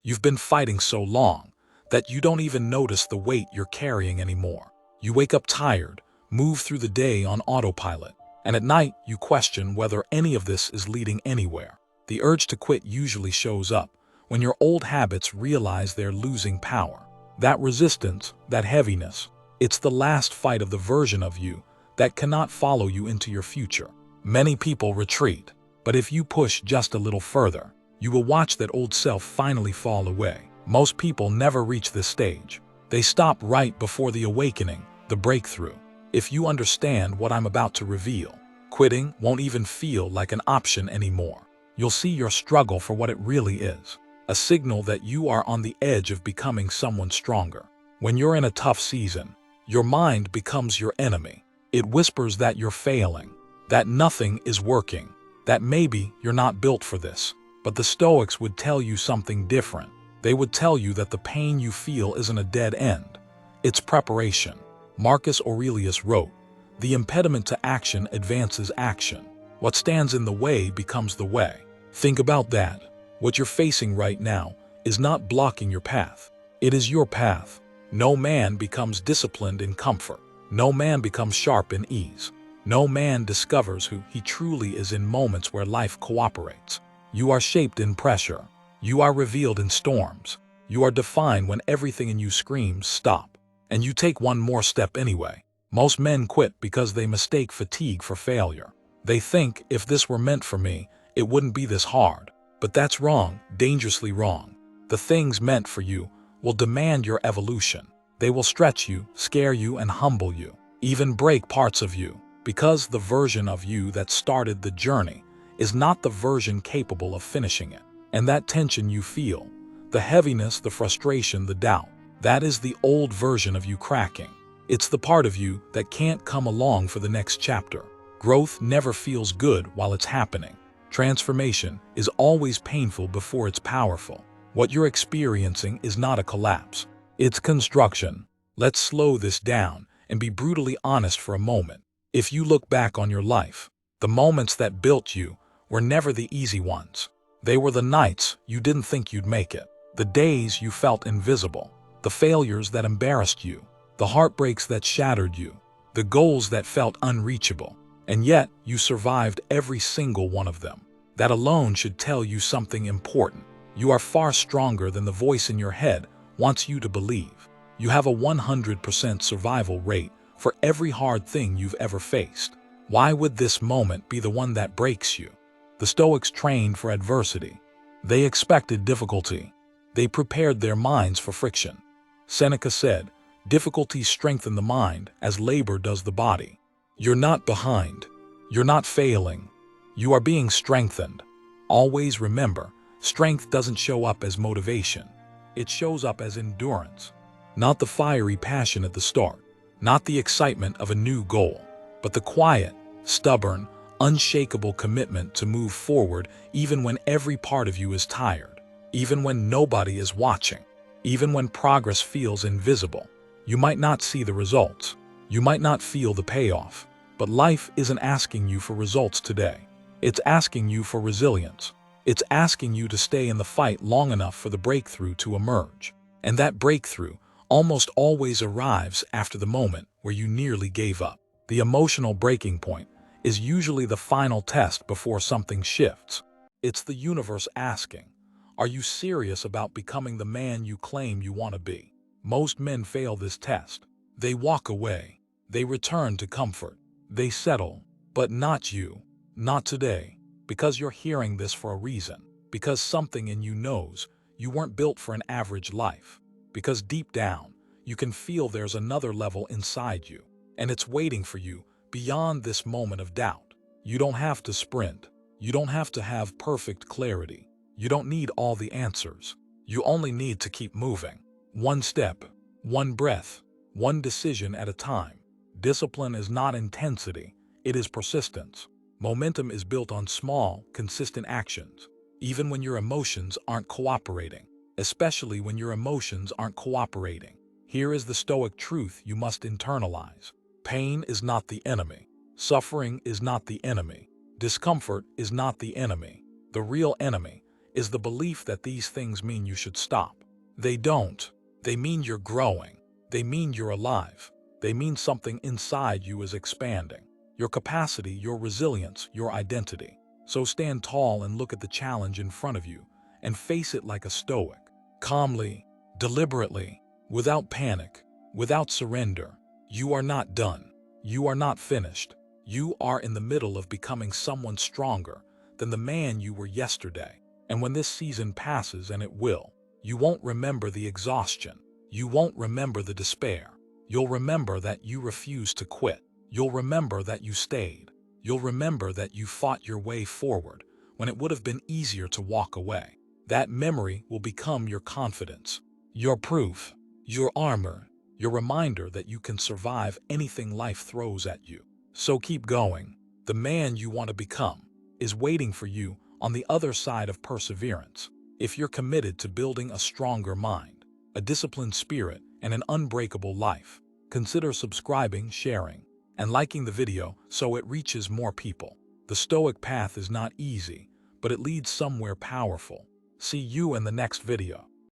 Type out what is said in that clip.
You've been fighting so long that you don't even notice the weight you're carrying anymore. You wake up tired, move through the day on autopilot, and at night you question whether any of this is leading anywhere. The urge to quit usually shows up when your old habits realize they're losing power. That resistance, that heaviness, it's the last fight of the version of you that cannot follow you into your future. Many people retreat, but if you push just a little further, you will watch that old self finally fall away. Most people never reach this stage. They stop right before the awakening, the breakthrough. If you understand what I'm about to reveal, quitting won't even feel like an option anymore. You'll see your struggle for what it really is, a signal that you are on the edge of becoming someone stronger. When you're in a tough season, your mind becomes your enemy. It whispers that you're failing, that nothing is working, that maybe you're not built for this. But the Stoics would tell you something different. They would tell you that the pain you feel isn't a dead end. It's preparation. Marcus Aurelius wrote, "The impediment to action advances action. What stands in the way becomes the way." Think about that. What you're facing right now is not blocking your path. It is your path. No man becomes disciplined in comfort. No man becomes sharp in ease. No man discovers who he truly is in moments where life cooperates. You are shaped in pressure. You are revealed in storms. You are defined when everything in you screams stop. And you take one more step anyway. Most men quit because they mistake fatigue for failure. They think, if this were meant for me, it wouldn't be this hard. But that's wrong, dangerously wrong. The things meant for you will demand your evolution. They will stretch you, scare you, and humble you, even break parts of you, because the version of you that started the journey is not the version capable of finishing it. And that tension you feel, the heaviness, the frustration, the doubt, that is the old version of you cracking. It's the part of you that can't come along for the next chapter. Growth never feels good while it's happening. Transformation is always painful before it's powerful. What you're experiencing is not a collapse. It's construction. Let's slow this down and be brutally honest for a moment. If you look back on your life, the moments that built you were never the easy ones. They were the nights you didn't think you'd make it, the days you felt invisible, the failures that embarrassed you, the heartbreaks that shattered you, the goals that felt unreachable. And yet, you survived every single one of them. That alone should tell you something important. You are far stronger than the voice in your head wants you to believe. You have a 100% survival rate for every hard thing you've ever faced. Why would this moment be the one that breaks you? The Stoics trained for adversity. They expected difficulty. They prepared their minds for friction. Seneca said, "Difficulties strengthen the mind as labor does the body." You're not behind. You're not failing. You are being strengthened. Always remember, strength doesn't show up as motivation. It shows up as endurance. Not the fiery passion at the start, not the excitement of a new goal, but the quiet, stubborn, unshakable commitment to move forward even when every part of you is tired, even when nobody is watching, even when progress feels invisible. You might not see the results. You might not feel the payoff, but life isn't asking you for results today. It's asking you for resilience. It's asking you to stay in the fight long enough for the breakthrough to emerge. And that breakthrough almost always arrives after the moment where you nearly gave up. The emotional breaking point is usually the final test before something shifts. It's the universe asking, are you serious about becoming the man you claim you want to be? Most men fail this test. They walk away. They return to comfort. They settle. But not you. Not today. Because you're hearing this for a reason. Because something in you knows you weren't built for an average life. Because deep down, you can feel there's another level inside you, and it's waiting for you beyond this moment of doubt. You don't have to sprint. You don't have to have perfect clarity. You don't need all the answers. You only need to keep moving. One step, one breath, one decision at a time. Discipline is not intensity. It is persistence. Momentum is built on small, consistent actions, even when your emotions aren't cooperating, especially when your emotions aren't cooperating. Here is the Stoic truth you must internalize. Pain is not the enemy. Suffering is not the enemy. Discomfort is not the enemy. The real enemy is the belief that these things mean you should stop. They don't. They mean you're growing. They mean you're alive. They mean something inside you is expanding. Your capacity, your resilience, your identity. So stand tall and look at the challenge in front of you and face it like a Stoic. Calmly, deliberately, without panic, without surrender. You are not done. You are not finished. You are in the middle of becoming someone stronger than the man you were yesterday. And when this season passes, and it will, you won't remember the exhaustion. You won't remember the despair. You'll remember that you refused to quit. You'll remember that you stayed. You'll remember that you fought your way forward when it would have been easier to walk away. That memory will become your confidence, your proof, your armor, your reminder that you can survive anything life throws at you. So keep going. The man you want to become is waiting for you on the other side of perseverance. If you're committed to building a stronger mind, a disciplined spirit, and an unbreakable life, consider subscribing, sharing, and liking the video so it reaches more people. The Stoic path is not easy, but it leads somewhere powerful. See you in the next video.